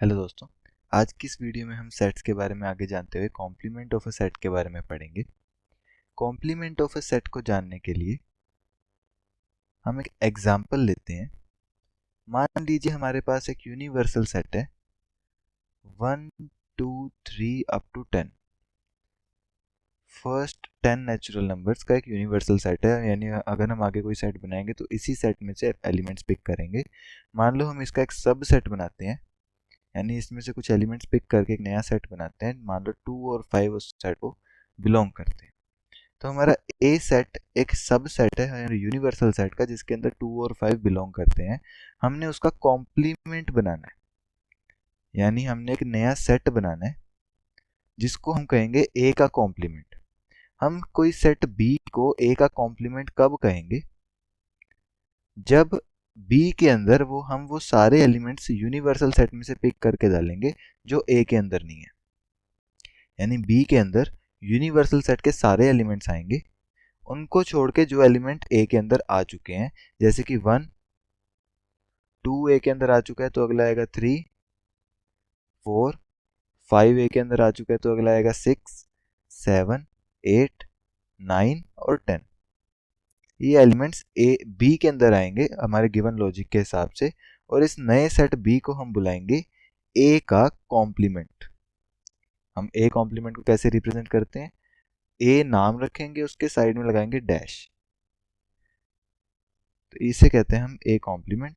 Hello दोस्तों, आज की इस वीडियो में हम सेट्स के बारे में आगे जानते हुए कॉम्प्लीमेंट ऑफ अ सेट के बारे में पढ़ेंगे। कॉम्प्लीमेंट ऑफ अ सेट को जानने के लिए हम एक एग्जांपल लेते हैं। मान लीजिए हमारे पास एक यूनिवर्सल सेट है 1 2 3 up to 10। First 10 natural numbers का एक यूनिवर्सल सेट है, यानी अगर हम आगे कोई सेट बनाएंगे तो इसी सेट में से एलिमेंट्स पिक करेंगे। मान लो हम इसका एक सब सेट बनाते हैं, यानी इसमें से कुछ एलिमेंट्स पिक करके एक नया सेट बनाते हैं। मान लो 2 और 5 उस सेट को बिलोंग करते हैं। तो हमारा ए सेट एक सब सेट है यूनिवर्सल सेट का, जिसके अंदर 2 और 5 बिलोंग करते हैं। हमने उसका कॉम्प्लीमेंट बनाना है, यानी हमने एक नया सेट बनाना है जिसको हम कहेंगे ए का कॉम्प्लीमेंट। हम कोई सेट बी को ए का कॉम्प्लीमेंट कब कहेंगे? जब बी के अंदर हम वो सारे एलिमेंट्स यूनिवर्सल सेट में से पिक करके डालेंगे जो ए के अंदर नहीं है। यानी बी के अंदर यूनिवर्सल सेट के सारे एलिमेंट्स आएंगे, उनको छोड़ के जो एलिमेंट ए के अंदर आ चुके हैं, जैसे कि 1 2 ए के अंदर आ चुका है तो अगला आएगा 3 4 5 ए के अंदर आ चुका है तो अगला आएगा 6 7 8 9 और 10। ये एलिमेंट्स ए बी के अंदर आएंगे हमारे गिवन लॉजिक के हिसाब से, और इस नए सेट बी को हम बुलाएंगे ए का कॉम्प्लीमेंट। हम ए कॉम्प्लीमेंट को कैसे रिप्रेजेंट करते हैं? ए नाम रखेंगे, उसके साइड में लगाएंगे डैश, तो इसे कहते हैं हम ए कॉम्प्लीमेंट।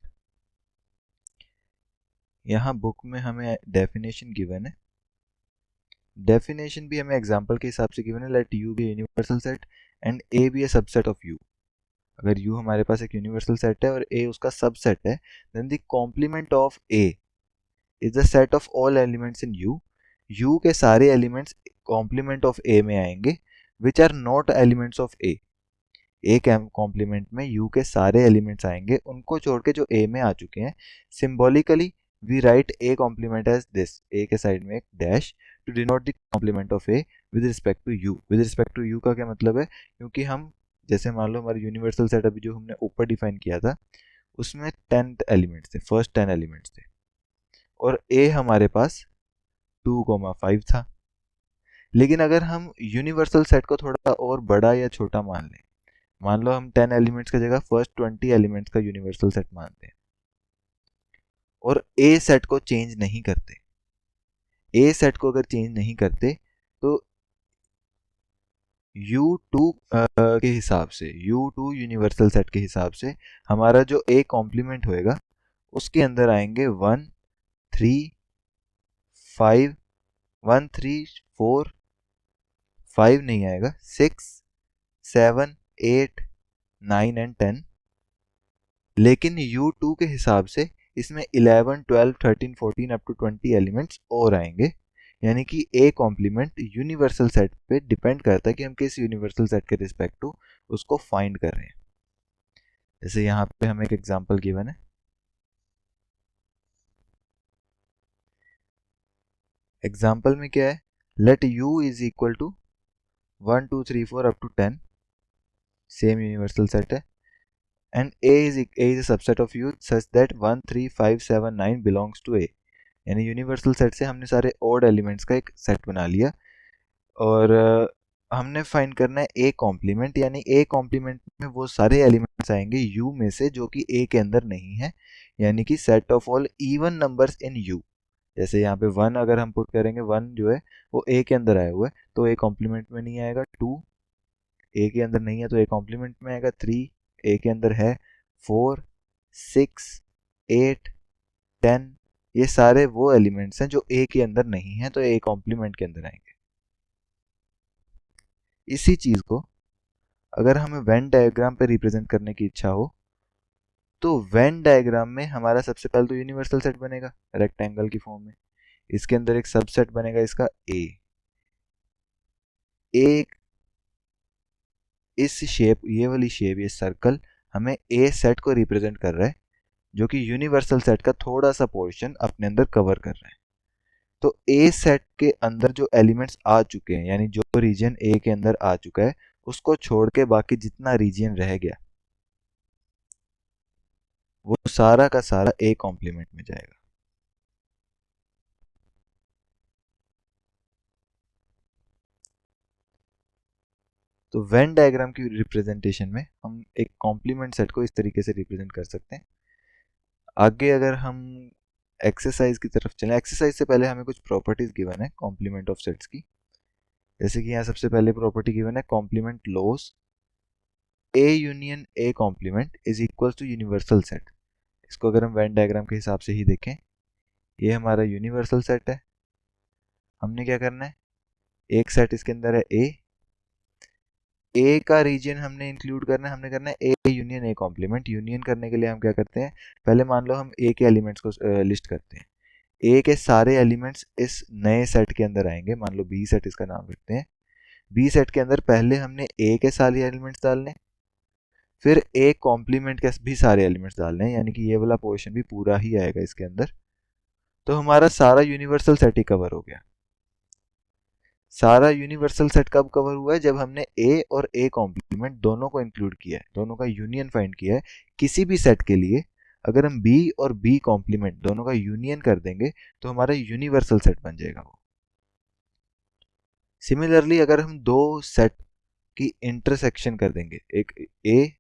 यहाँ बुक में हमें डेफिनेशन गिवन है, डेफिनेशन भी हमें एग्जांपल के हिसाब से गिवन है। Let U be universal set and A B A subset of U. अगर यू हमारे पास एक यूनिवर्सल सेट है और ए उसका सबसेट है, then the complement of A is the set of all elements in U. U के सारे एलिमेंट्स कॉम्प्लीमेंट ऑफ ए में आएंगे which are not elements of A. A complement में यू के सारे एलिमेंट्स आएंगे, उनको छोड़ के जो ए में आ चुके हैं। Symbolically we write A complement as this, A के साइड में एक dash, to denote the complement of A with respect to U. With respect to U का क्या मतलब है? क्योंकि हम जैसे मान लो हमारे यूनिवर्सल सेट अभी जो हमने ऊपर डिफाइन किया था उसमें 10 एलिमेंट्स थे, फर्स्ट 10 एलिमेंट्स थे, और ए हमारे पास 2,5 था। लेकिन अगर हम यूनिवर्सल सेट को थोड़ा और बड़ा या छोटा मान लें, मान लो हम 10 एलिमेंट्स की जगह फर्स्ट 20 एलिमेंट्स का यूनिवर्सल सेट मानते हैं और ए सेट को चेंज नहीं करते, ए सेट को अगर चेंज नहीं करते तो U2 के हिसाब से, U2 यूनिवर्सल सेट के हिसाब से हमारा जो ए कॉम्प्लीमेंट होएगा उसके अंदर आएंगे 1 3 5 1 3 4 5 नहीं आएगा, 6 7 8 9 एंड 10। लेकिन U2 के हिसाब से इसमें 11 12 13 14 अप टू 20 एलिमेंट्स और आएंगे। यानी कि ए कॉम्प्लीमेंट यूनिवर्सल सेट पे डिपेंड करता है कि हम किस यूनिवर्सल सेट के रिस्पेक्ट टू उसको फाइंड कर रहे हैं। जैसे यहाँ पे हमें एक एग्जांपल गिवन है, एग्जांपल में क्या है? Let u is equal to 1 2 3 4 up to 10, same universal set है, and A is a subset of U such that 1 3 5 7 9 belongs to A। यानी यूनिवर्सल सेट से हमने सारे ऑड एलिमेंट्स का एक सेट बना लिया, और हमने फाइंड करना है ए कॉम्प्लीमेंट, यानी ए कॉम्प्लीमेंट में वो सारे एलिमेंट्स आएंगे यू में से जो कि ए के अंदर नहीं है, यानी कि set of all even numbers in you. जैसे यहाँ पे 1 अगर हम पुट करेंगे, 1 जो है वो ए के अंदर आया हुआ है तो ए कॉम्प्लीमेंट में नहीं आएगा। 2 ए के अंदर नहीं है तो ए कॉम्प्लीमेंट में आएगा। 3 ए के अंदर है। 4 6 8 10 ये सारे वो एलिमेंट्स हैं जो ए के अंदर नहीं है तो ए कॉम्प्लीमेंट के अंदर आएंगे। इसी चीज को अगर हमें वेन डायग्राम पे रिप्रेजेंट करने की इच्छा हो तो वेन डायग्राम में हमारा सबसे पहले तो यूनिवर्सल सेट बनेगा रेक्टेंगल की फॉर्म में, इसके अंदर एक सबसेट बनेगा इसका ए। एक इस शेप, ये वाली शेप, ये सर्कल हमें ए सेट को रिप्रेजेंट कर रहा है जो कि यूनिवर्सल सेट का थोड़ा सा पोर्शन अपने अंदर कवर कर रहा है। तो ए सेट के अंदर जो एलिमेंट्स आ चुके हैं, यानी जो रीजन ए के अंदर आ चुका है उसको छोड़ के बाकी जितना रीजन रह गया वो सारा का सारा ए कॉम्प्लीमेंट में जाएगा। तो वेन डायग्राम की रिप्रेजेंटेशन में हम एक कॉम्प्लीमेंट सेट को इस तरीके से रिप्रेजेंट कर सकते हैं। आगे अगर हम एक्सरसाइज की तरफ चलें, एक्सरसाइज से पहले हमें कुछ प्रॉपर्टीज गिवन है कॉम्प्लीमेंट ऑफ सेट्स की। जैसे कि यहाँ सबसे पहले प्रॉपर्टी गिवन है complement laws A union A complement is equal to universal set. इसको अगर हम वेन डायग्राम के हिसाब से ही देखें, ये हमारा यूनिवर्सल सेट है। हमने क्या करना है, एक सेट इसके अंदर है ए का रीजन हमने इंक्लूड करना है, हमने करना है A union A complement. Union करने के लिए हम क्या करते हैं, पहले मान लो हम ए के एलिमेंट्स को लिस्ट करते हैं। ए के सारे एलिमेंट्स इस नए सेट के अंदर आएंगे, मान लो बी सेट इसका नाम रखते हैं। बी सेट के अंदर पहले हमने ए के सारे एलिमेंट्स डालने, फिर ए कॉम्प्लीमेंट के भी सारे एलिमेंट्स डालने हैं, यानी कि ये वाला पोर्शन भी पूरा ही आएगा इसके अंदर। तो हमारा सारा यूनिवर्सल सेट ही कवर हो गया। सारा यूनिवर्सल सेट कब कवर हुआ है, जब हमने ए और ए कॉम्प्लीमेंट दोनों को इंक्लूड किया है, दोनों का यूनियन फाइंड किया है। किसी भी सेट के लिए अगर हम बी और बी कॉम्प्लीमेंट दोनों का यूनियन कर देंगे तो हमारा यूनिवर्सल सेट बन जाएगा वो। सिमिलरली अगर हम दो सेट की इंटरसेक्शन कर देंगे, एक ए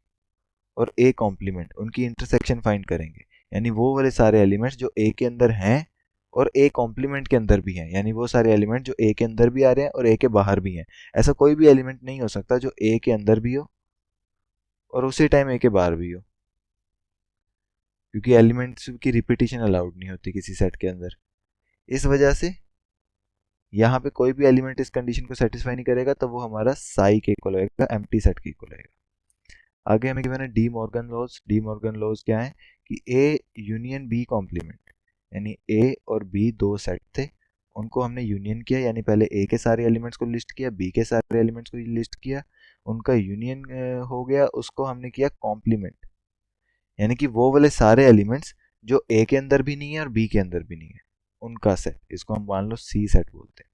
और ए कॉम्प्लीमेंट, उनकी इंटरसेक्शन फाइंड करेंगे, यानी वो वाले सारे एलिमेंट्स जो ए के अंदर हैं और ए कॉम्प्लीमेंट के अंदर भी हैं, यानी वो सारे एलिमेंट जो ए के अंदर भी आ रहे हैं और ए के बाहर भी हैं। ऐसा कोई भी एलिमेंट नहीं हो सकता जो ए के अंदर भी हो और उसी टाइम ए के बाहर भी हो, क्योंकि एलिमेंट्स की रिपीटिशन अलाउड नहीं होती किसी सेट के अंदर। इस वजह से यहाँ पे कोई भी एलिमेंट इस कंडीशन को सेटिस्फाई नहीं करेगा, तो वो हमारा साई के इक्वल होगा, एम्प्टी सेट के इक्वल होगा। आगे हमें गिवन है De Morgan laws. De Morgan laws क्या है कि ए यूनियन बी कॉम्प्लीमेंट, यानी ए और बी दो सेट थे, उनको हमने यूनियन किया, यानी पहले ए के सारे एलिमेंट्स को लिस्ट किया, बी के सारे एलिमेंट्स को लिस्ट किया, उनका यूनियन हो गया, उसको हमने किया कॉम्प्लीमेंट, यानी कि वो वाले सारे एलिमेंट्स जो ए के अंदर भी नहीं है और बी के अंदर भी नहीं है, उनका सेट, इसको हम मान लो सी सेट बोलते हैं।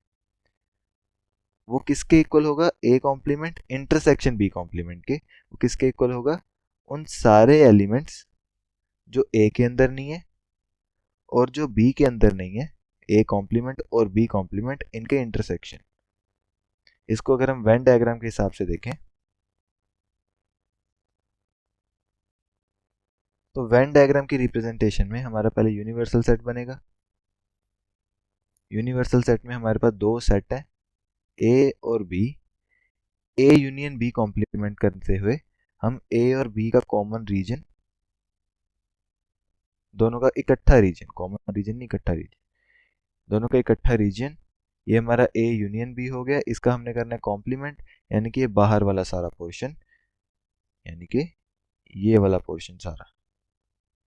वो किसके इक्वल होगा, A complement intersection B complement के। वो किसके इक्वल होगा, उन सारे एलिमेंट्स जो ए के अंदर नहीं है और जो बी के अंदर नहीं है, ए कॉम्प्लीमेंट और बी कॉम्प्लीमेंट, इनके इंटरसेक्शन। इसको अगर हम वेन डायग्राम के हिसाब से देखें तो वेन डायग्राम की रिप्रेजेंटेशन में हमारा पहले यूनिवर्सल सेट बनेगा। यूनिवर्सल सेट में हमारे पास दो सेट है, ए और B. A union B complement करते हुए हम ए और बी का कॉमन रीजन, दोनों का इकट्ठा रीजन, कॉमन रीजन नहीं इकट्ठा रीजन, दोनों का इकट्ठा रीजन, ये हमारा ए यूनियन बी हो गया। इसका हमने करना है कॉम्प्लीमेंट, यानी कि ये बाहर वाला सारा पोर्शन, यानी कि ये वाला पोर्शन सारा,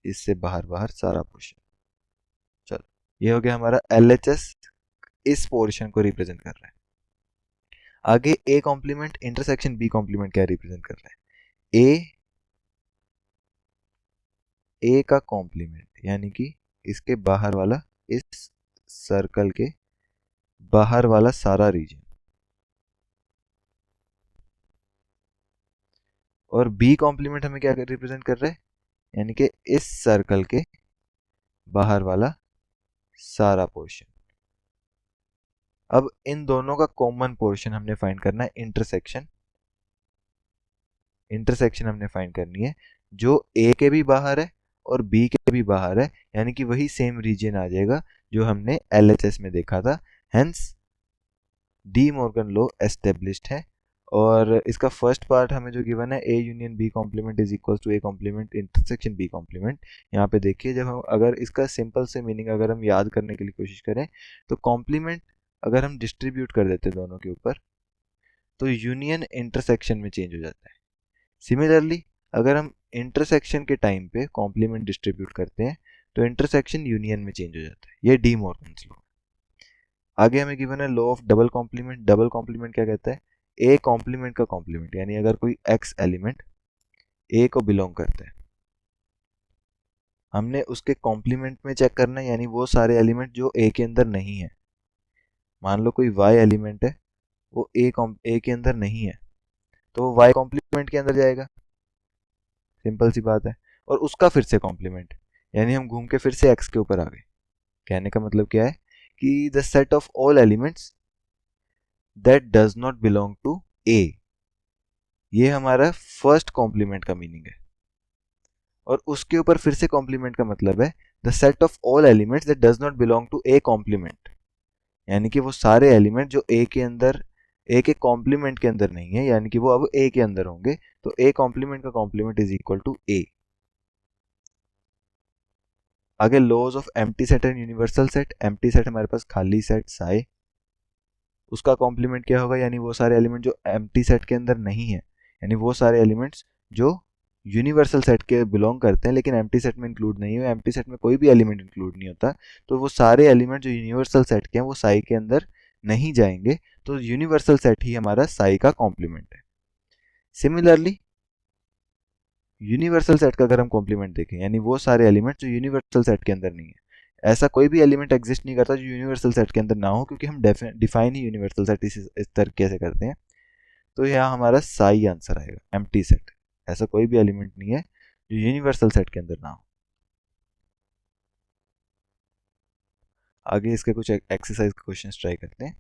इससे बाहर बाहर सारा पोर्शन। चलो ये हो गया हमारा LHS, इस पोर्शन को रिप्रेजेंट कर रहा है। आगे A complement intersection B complement क्या रिप्रेजेंट कर रहा है, ए का कॉम्प्लीमेंट, यानी कि इसके बाहर वाला, इस सर्कल के बाहर वाला सारा रीजन, और बी कॉम्प्लीमेंट हमें क्या रिप्रेजेंट कर रहा है, यानी कि इस सर्कल के बाहर वाला सारा पोर्शन। अब इन दोनों का कॉमन पोर्शन हमने फाइंड करना है, इंटरसेक्शन। इंटरसेक्शन हमने फाइंड करनी है जो ए के भी बाहर है और बी के भी बाहर है, यानी कि वही सेम रीजन आ जाएगा जो हमने LHS में देखा था। Hence De Morgan law established है। और इसका फर्स्ट पार्ट हमें जो गिवन है, A union B complement is equal to A complement intersection B complement. यहाँ पे देखिए, जब हम अगर इसका सिंपल से मीनिंग अगर हम याद करने के लिए कोशिश करें तो कॉम्प्लीमेंट अगर हम डिस्ट्रीब्यूट कर देते दोनों के ऊपर तो यूनियन इंटरसेक्शन में चेंज हो जाता है। सिमिलरली अगर हम इंटरसेक्शन के टाइम पे कॉम्प्लीमेंट डिस्ट्रीब्यूट करते हैं तो इंटरसेक्शन यूनियन में चेंज हो जाता है। ये डी मॉर्गन्स लॉ। आगे हमें गिवन है law of double complement. Double complement क्या कहता है, ए कॉम्प्लीमेंट का कॉम्प्लीमेंट, यानी अगर कोई एक्स एलिमेंट ए को बिलोंग करता है, हमने उसके कॉम्प्लीमेंट में चेक करना है, यानी वो सारे एलिमेंट जो ए के अंदर नहीं है। मान लो कोई वाई एलिमेंट है, वो ए के अंदर नहीं है, तो वो वाई कॉम्प्लीमेंट के अंदर जाएगा, सिंपल सी बात है। और उसका फिर से कॉम्प्लीमेंट, यानी हम घूम के फिर से एक्स के ऊपर आ गए। कहने का मतलब क्या है कि the set of all elements that does not belong to A, ये हमारा फर्स्ट कॉम्प्लीमेंट का मीनिंग है। और उसके ऊपर फिर से कॉम्प्लीमेंट का मतलब है the set of all elements that does not belong to A complement, यानी कि वो सारे एलिमेंट जो ए के अंदर, ए के कॉम्प्लीमेंट के अंदर नहीं है, यानी कि वो अब ए के अंदर होंगे, तो ए कॉम्प्लीमेंट का complement is equal to A. आगे laws of empty set and universal set. Empty set हमारे पास खाली सेट साई, उसका कॉम्प्लीमेंट क्या होगा, यानी वो सारे एलिमेंट जो एम्प्टी सेट के अंदर नहीं है, यानी वो सारे एलिमेंट्स जो यूनिवर्सल सेट के बिलोंग करते हैं लेकिन एम्प्टी सेट में इंक्लूड नहीं हुए, एम्प्टी सेट में कोई भी एलिमेंट इंक्लूड नहीं होता, तो वो सारे एलिमेंट जो यूनिवर्सल सेट के हैं वो साई के अंदर नहीं जाएंगे, तो यूनिवर्सल सेट ही हमारा साई का कॉम्प्लीमेंट है। सिमिलरली यूनिवर्सल सेट का अगर हम कॉम्प्लीमेंट देखें, यानी वो सारे एलिमेंट जो यूनिवर्सल सेट के अंदर नहीं है, ऐसा कोई भी एलिमेंट एग्जिस्ट नहीं करता जो यूनिवर्सल सेट के अंदर ना हो, क्योंकि हम डिफाइन ही यूनिवर्सल सेट इस तरीके से करते हैं। तो यहाँ हमारा साई आंसर आएगा, एम्प्टी सेट। ऐसा कोई भी एलिमेंट नहीं है जो यूनिवर्सल सेट के अंदर ना हो। आगे इसके कुछ एक्सरसाइज के क्वेश्चन ट्राई करते हैं।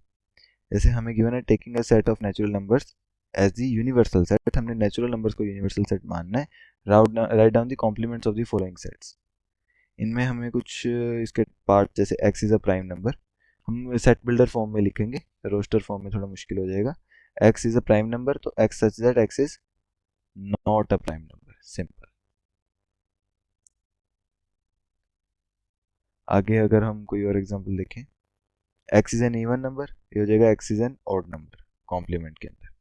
जैसे हमें गिवन है taking a set of natural numbers as the universal set, हमने नेचुरल नंबर्स को यूनिवर्सल सेट मानना है। Write down the complements of the following sets. इनमें हमें कुछ इसके पार्ट, जैसे x is a prime number, हम सेट बिल्डर फॉर्म में लिखेंगे, रोस्टर फॉर्म में थोड़ा मुश्किल हो जाएगा। X is a prime number, तो x such that x is not a prime number, simple. आगे अगर हम कोई और एग्जांपल देखें, x is an even number, ये हो जाएगा x is an odd number complement के अंदर।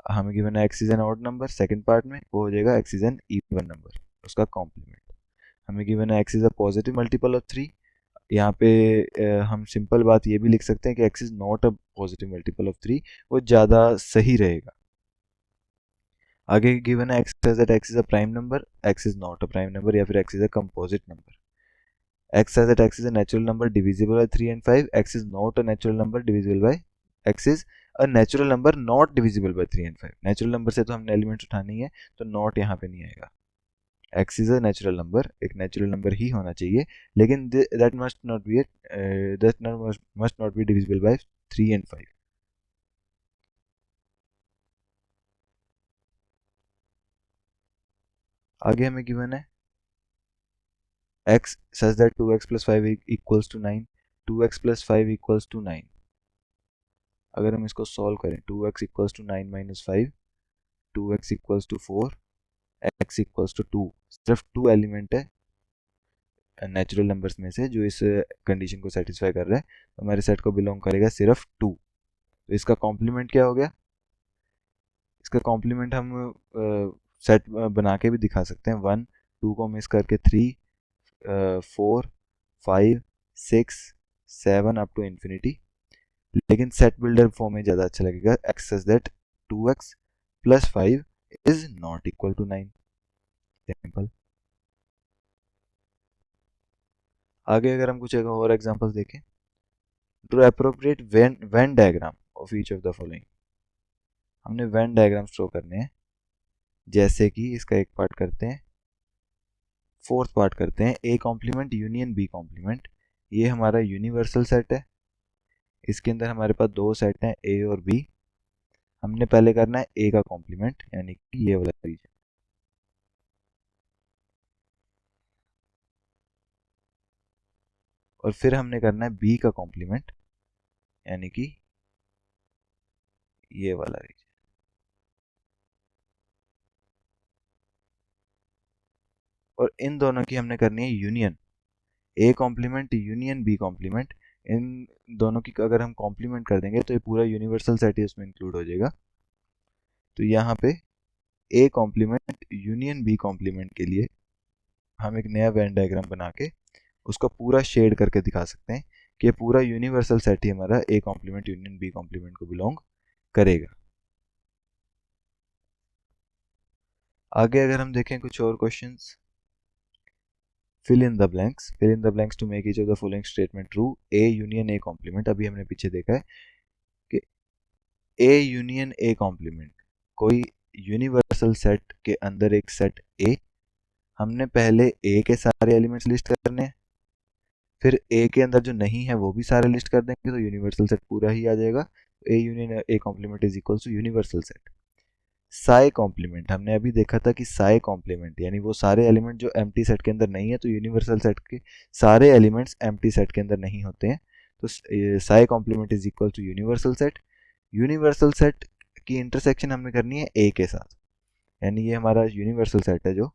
हमें गिवन है x is an odd number, second part में वो हो जाएगा x is an even number, उसका कॉम्प्लीमेंट। हमें गिवन है x is a positive multiple of 3, यहाँ पे हम सिंपल बात ये भी लिख सकते हैं कि x is not a positive multiple of 3, वो ज़्यादा सही रहेगा। आगे गिवन है x that x is a prime number, x is not a prime number, या फिर x is a composite number. x says that x is a natural number divisible by 3 and 5, x is not a natural number divisible by, x is a natural number not divisible by 3 and 5। Natural number से तो हमने elements उठानी है, तो not यहाँ पे नहीं आएगा। x is a natural number, एक नेचुरल नंबर ही होना चाहिए, लेकिन that must not be divisible by 3 and 5। आगे हमें गिवन है x says that 2x plus 5 equals to 9, 2x plus 5 equals to 9। अगर हम इसको सॉल्व करें, 2x equals to 9 minus 5, 2x equals to 4, x equals to 2। सिर्फ 2 एलिमेंट है natural numbers में से जो इस कंडीशन को सेटिस्फाई कर रहा है, तो हमारे सेट को बिलोंग करेगा सिर्फ 2। तो इसका कॉम्प्लीमेंट क्या हो गया, इसका कॉम्प्लीमेंट हम सेट बना के भी दिखा सकते हैं। 1 2 को मिस करके 3 4 5 6 7 अप टू इन्फिनिटी, लेकिन सेट बिल्डर फॉर्म में ज़्यादा अच्छा लगेगा। X such that 2x plus 5 is not equal to 9, simple. आगे अगर हम कुछ और एग्जांपल्स देखें, draw appropriate Venn diagram of each of the following. हमने वेन डायग्राम ड्रॉ करने हैं, जैसे कि इसका एक पार्ट करते हैं, फोर्थ पार्ट करते हैं, A complement union B complement. ये हमारा यूनिवर्सल सेट है, इसके अंदर हमारे पास दो सेट हैं ए और बी। हमने पहले करना है ए का कॉम्प्लीमेंट, यानी कि ये वाला रीजन, और फिर हमने करना है बी का कॉम्प्लीमेंट, यानी कि ये वाला रीजन। और इन दोनों की हमने करनी है union, A complement union B complement. इन दोनों की अगर हम कॉम्प्लीमेंट कर देंगे तो ये पूरा यूनिवर्सल सेट ही उसमें इंक्लूड हो जाएगा। तो यहाँ पे A complement union B complement के लिए हम एक नया वेन डायग्राम बना के उसका पूरा शेड करके दिखा सकते हैं कि ये पूरा यूनिवर्सल सेट ही हमारा A complement union B complement को बिलोंग करेगा। आगे अगर हम देखें कुछ और questions, fill in the blanks to make each of the following statement true। a union a complement, अभी हमने पीछे देखा है कि a union a complement कोई यूनिवर्सल सेट के अंदर एक सेट a, हमने पहले a के सारे एलिमेंट्स लिस्ट करने हैं, फिर a के अंदर जो नहीं है वो भी सारे लिस्ट कर देंगे, तो यूनिवर्सल सेट पूरा ही आ जाएगा। a union a complement is equal to universal set. Psi complement, हमने अभी देखा था कि साई कॉम्प्लीमेंट यानी वो सारे एलिमेंट जो एम्प्टी सेट के अंदर नहीं है, तो यूनिवर्सल सेट के सारे एलिमेंट्स एम्प्टी सेट के अंदर नहीं होते हैं। तो psi complement is equal to universal set. Universal set की इंटरसेक्शन हमने करनी है ए के साथ, यानी ये हमारा यूनिवर्सल सेट है जो,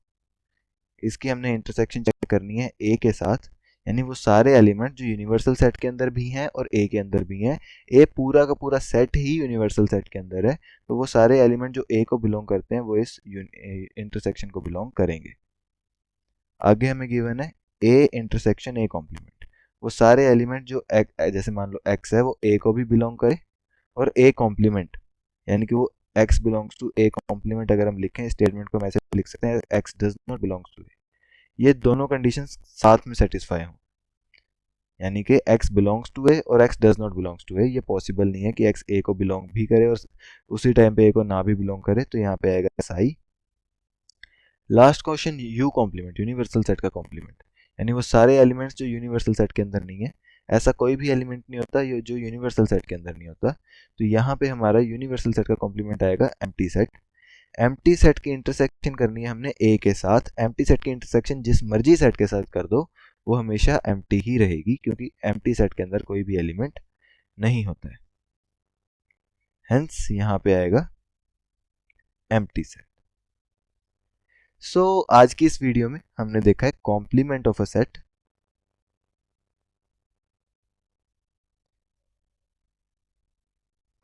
इसकी हमने इंटरसेक्शन चेक करनी है ए के साथ, यानी वो सारे एलिमेंट जो यूनिवर्सल सेट के अंदर भी हैं और ए के अंदर भी हैं। ए पूरा का पूरा सेट ही यूनिवर्सल सेट के अंदर है, तो वो सारे एलिमेंट जो ए को बिलोंग करते हैं वो इस इंटरसेक्शन को बिलोंग करेंगे। आगे हमें गिवन है ए इंटरसेक्शन ए कॉम्प्लीमेंट, वो सारे एलिमेंट जो जैसे मान लो एक्स है वो ए को भी बिलोंग करे, और ए कॉम्प्लीमेंट यानी कि वो x belongs to A complement अगर हम लिखें स्टेटमेंट को हम ऐसे लिख सकते हैं x does not belongs to A, ये दोनों कंडीशंस साथ में सेटिस्फाई हों, यानी कि x बिलोंग्स टू ए और x does not belongs to A. ये पॉसिबल नहीं है कि x a को बिलोंग भी करे और उसी टाइम पे a को ना भी बिलोंग करे, तो यहाँ पे आएगा psi. Last question u complement, universal set का कॉम्प्लीमेंट, यानी वो सारे एलिमेंट्स जो यूनिवर्सल सेट के अंदर नहीं है, ऐसा कोई भी एलिमेंट नहीं होता जो यूनिवर्सल सेट के अंदर नहीं होता। तो यहाँ पे हमारा यूनिवर्सल सेट का कॉम्प्लीमेंट आएगा एम्प्टी सेट। एम्प्टी सेट की इंटरसेक्शन करनी है हमने ए के साथ। एम्प्टी सेट की इंटरसेक्शन जिस मर्जी सेट के साथ कर दो वो हमेशा एम्प्टी ही रहेगी, क्योंकि एम्प्टी सेट के अंदर कोई भी एलिमेंट नहीं होता है। हेंस यहाँ पे आएगा एम्प्टी सेट। सो आज की इस वीडियो में हमने देखा है कॉम्प्लीमेंट ऑफ अ सेट।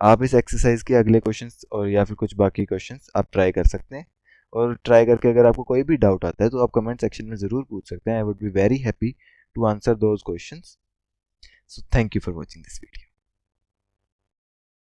आप इस एक्सरसाइज के अगले क्वेश्चंस और या फिर कुछ बाकी क्वेश्चंस आप ट्राई कर सकते हैं, और ट्राई करके अगर आपको कोई भी डाउट आता है तो आप कमेंट सेक्शन में ज़रूर पूछ सकते हैं। I would be very happy to answer those questions. So thank you for watching this video.